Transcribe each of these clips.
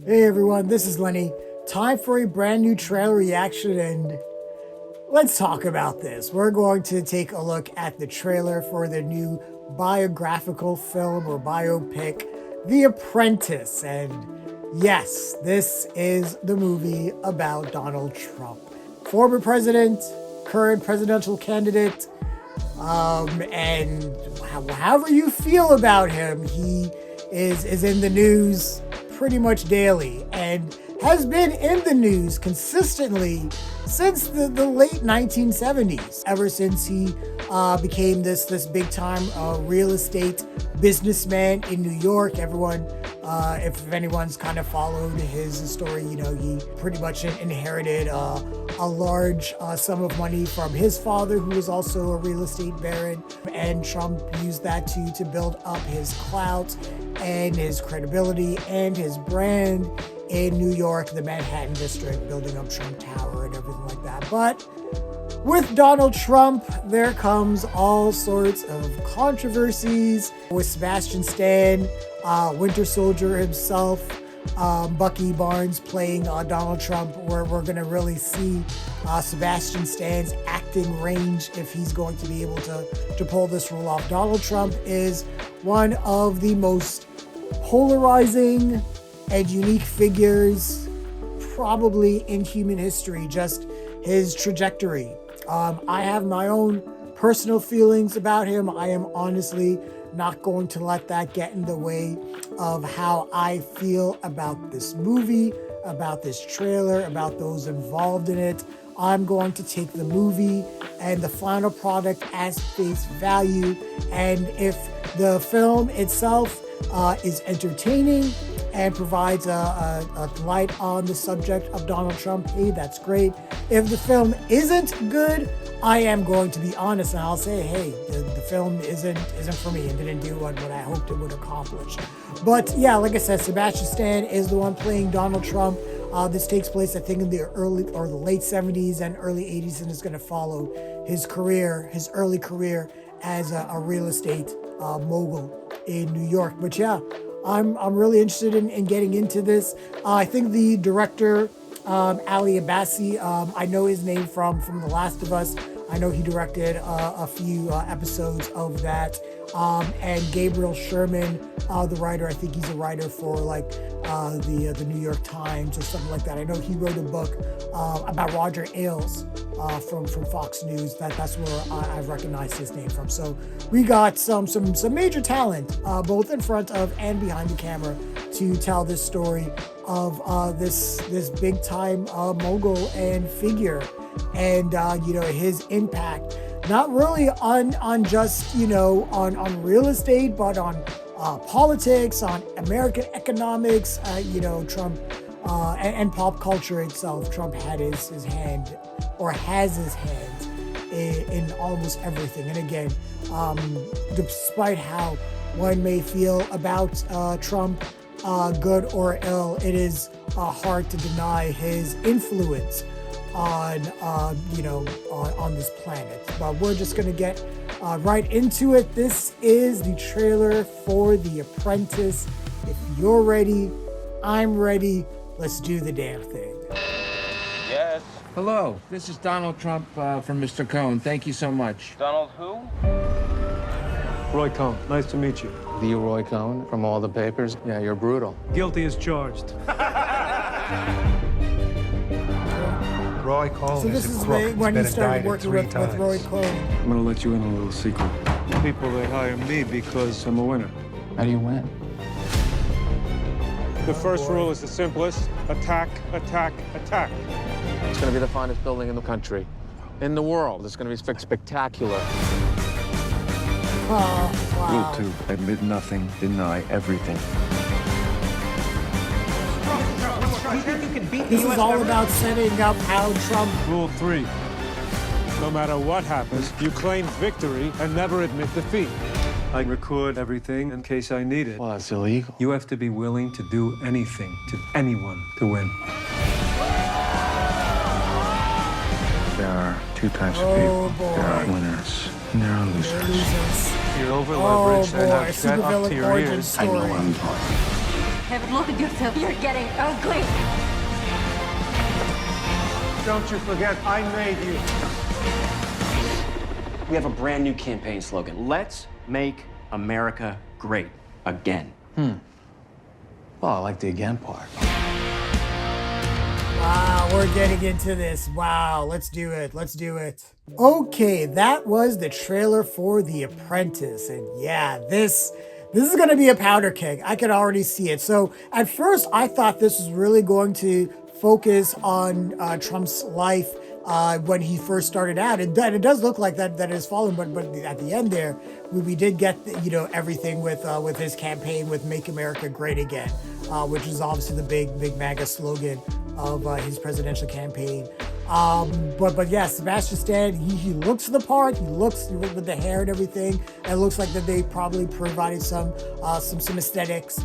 Hey everyone, this is Lenny. Time for a brand new trailer reaction, and let's talk about this. We're going to take a look at the trailer for the new biographical film or biopic, The Apprentice. And yes, this is the movie about Donald Trump, former president, current presidential candidate, and however you feel about him, he is in the news pretty much daily and has been in the news consistently since the late 1970s, ever since he became this big time real estate businessman in New York. Everyone, if anyone's kind of followed his story, you know, he pretty much inherited a large sum of money from his father, who was also a real estate baron, and Trump used that to build up his clout and his credibility and his brand in New York, the Manhattan district, building up Trump Tower and everything like that. But with Donald Trump, there comes all sorts of controversies with Sebastian Stan, Winter Soldier himself, Bucky Barnes playing Donald Trump, where we're going to really see Sebastian Stan's acting range if he's going to be able to pull this role off. Donald Trump is one of the most polarizing and unique figures probably in human history, just his trajectory. I have my own personal feelings about him. I am honestly not going to let that get in the way of how I feel about this movie, about this trailer, about those involved in it. I'm going to take the movie and the final product as face value. And if the film itself is entertaining and provides a light on the subject of Donald Trump, hey, that's great. If the film isn't good, I am going to be honest and I'll say, hey, the film isn't for me and didn't do what I hoped it would accomplish. But yeah, like I said, Sebastian Stan is the one playing Donald Trump. This takes place, I think, in the early or the late 70s and early 80s, and is going to follow his career, his early career as a real estate mogul in New York. But yeah, I'm really interested in getting into this. I think the director, Ali Abbasi, I know his name from The Last of Us. I know he directed a few episodes of that. And Gabriel Sherman, the writer, I think he's a writer for like the New York Times or something like that. I know he wrote a book about Roger Ailes from Fox News. That's where I've recognized his name from. So we got some major talent, both in front of and behind the camera, to tell this story of this big time mogul and figure, and you know, his impact, not really on just, you know, on real estate, but on politics, on American economics, you know, Trump and pop culture itself. Trump had his hand, or has his hand in almost everything. And again, despite how one may feel about Trump, good or ill, it is hard to deny his influence on you know, on this planet. But we're just gonna get right into it. This is the trailer for The Apprentice. If you're ready, I'm ready. Let's do the damn thing. Yes. Hello, this is Donald Trump from Mr. Cohn. Thank you so much. Donald who? Roy Cohn, nice to meet you. The Roy Cohn from all the papers? Yeah, you're brutal. Guilty as charged. Roy Cohn So this is is a crook. when you He's been started indicted working 3 with times. Roy Cohn. I'm gonna let you in on a little secret. People, they hire me because I'm a winner. How do you win? The first rule is the simplest: attack, attack, attack. It's going to be the finest building in the country, in the world. It's going to be spectacular. Wow. Rule 2, admit nothing, deny everything. This is all about setting up how Trump. Rule 3, no matter what happens, you claim victory and never admit defeat. I record everything in case I need it. Well, that's illegal. You have to be willing to do anything to anyone to win. There are 2 types of Oh, people. boy. There are winners and there are losers. Losers. You're over Oh leveraged and boy, upset up supervillain to your origin ears. I know what story. I'm talking. Kevin, look at yourself. You're getting ugly. Don't you forget, I made you. We have a brand new campaign slogan. Let's make America great again. Well, I like the again part. Wow, we're getting into this. Wow, let's do it. Let's do it. Okay, that was the trailer for The Apprentice. And yeah, this is going to be a powder keg. I could already see it. So at first, I thought this was really going to focus on Trump's life when he first started out. And it does look like that is following, but at the end there, we did get everything with his campaign with "Make America Great Again," which is obviously the big MAGA slogan of his presidential campaign. But yeah, Sebastian Stan, he looks the part. He looks with the hair and everything. And it looks like that they probably provided some aesthetics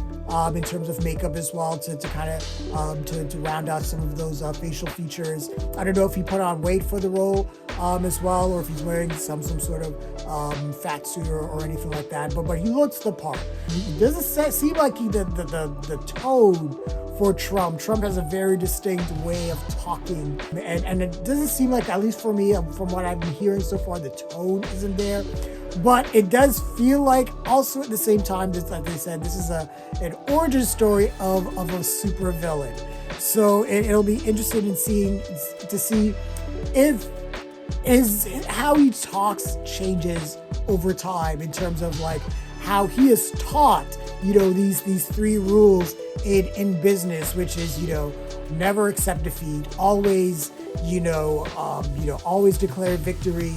in terms of makeup as well to kind of to round out some of those facial features. I don't know if he put on weight for the role as well, or if he's wearing some sort of fat suit or anything like that. But he looks the part. It doesn't seem like the tone for Trump. Trump has a very distinct way of talking, and it doesn't seem like, at least for me, from what I've been hearing so far, the tone isn't there. But it does feel like, also at the same time, just like they said, this is an origin story of a super villain. So it'll be interesting in to see if how he talks changes over time, in terms of like how he is taught, these three rules in business, which is, never accept defeat, always, always declare victory,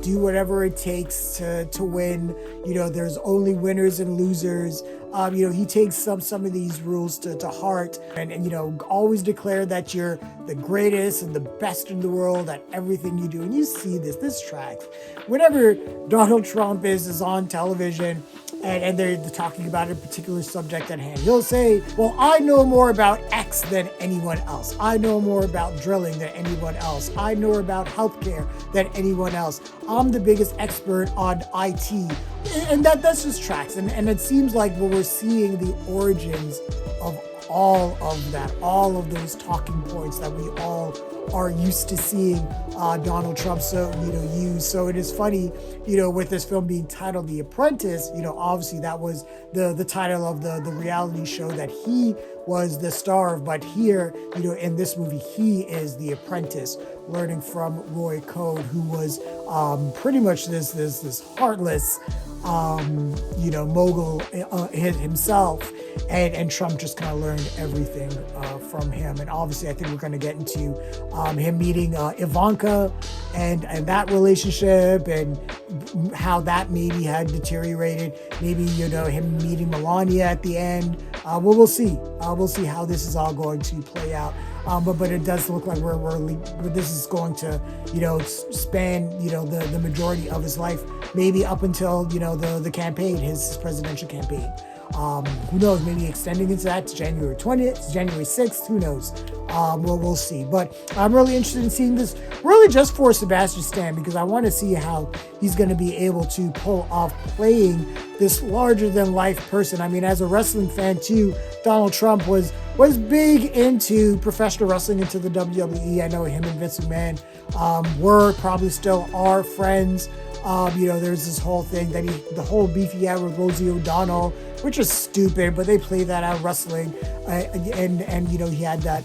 do whatever it takes to win. There's only winners and losers. He takes some of these rules to heart, and always declare that you're the greatest and the best in the world at everything you do. And you see this tracks. Whenever Donald Trump is on television and they're talking about a particular subject at hand, he'll say, well, I know more about X than anyone else. I know more about drilling than anyone else. I know about healthcare than anyone else. I'm the biggest expert on IT. And that's just tracks. And it seems like we're seeing the origins of all of that, all of those talking points that we all are used to seeing Donald Trump use. So it is funny, with this film being titled The Apprentice, obviously that was the title of the reality show that he was the star of. But here, in this movie, he is the apprentice, learning from Roy Cohn, who was pretty much this heartless mogul himself, and Trump just kind of learned everything from him. And obviously, I think we're going to get into him meeting Ivanka and that relationship, and how that maybe had deteriorated. Maybe him meeting Melania at the end. We'll see. We'll see how this is all going to play out. But it does look like this is going to span the majority of his life, maybe up until the campaign, his presidential campaign. Who knows? Maybe extending into that to January 20th, January 6th. Who knows? We'll see. But I'm really interested in seeing this, really just for Sebastian Stan, because I want to see how he's going to be able to pull off playing this larger than life person. I mean, as a wrestling fan too, Donald Trump was big into professional wrestling, into the WWE. I know him and Vince McMahon probably still are friends. There's this whole thing that the whole beef he had with Rosie O'Donnell, which is stupid, but they play that out wrestling. And he had that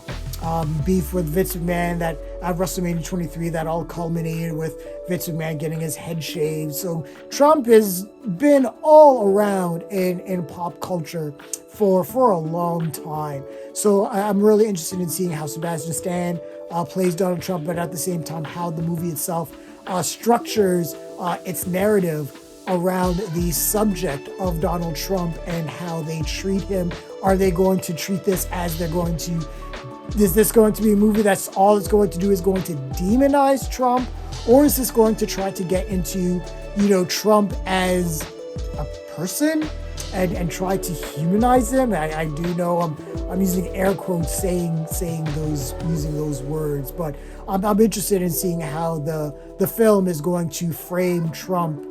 beef with Vince McMahon that at WrestleMania 23 that all culminated with Vince McMahon getting his head shaved. So Trump has been all around in pop culture for a long time. So I'm really interested in seeing how Sebastian Stan plays Donald Trump, but at the same time, how the movie itself structures its narrative around the subject of Donald Trump and how they treat him. Are they going to treat this as is this going to be a movie that's all it's going to do is going to demonize Trump? Or is this going to try to get into, Trump as a person and try to humanize him? I do know I'm using air quotes using those words, but I'm interested in seeing how the film is going to frame Trump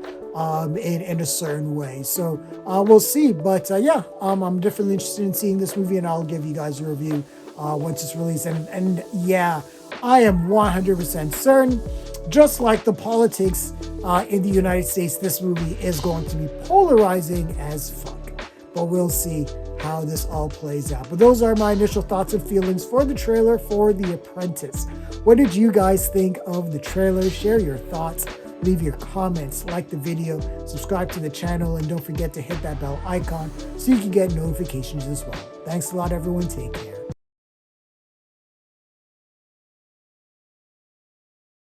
in a certain way. So we'll see. But yeah, I'm definitely interested in seeing this movie, and I'll give you guys a review once it's released. And yeah, I am 100% certain, just like the politics in the United States, this movie is going to be polarizing as fuck. But we'll see how this all plays out. But those are my initial thoughts and feelings for the trailer for The Apprentice. What did you guys think of the trailer? Share your thoughts, leave your comments, like the video, subscribe to the channel, and don't forget to hit that bell icon so you can get notifications as well. Thanks a lot, everyone. Take care.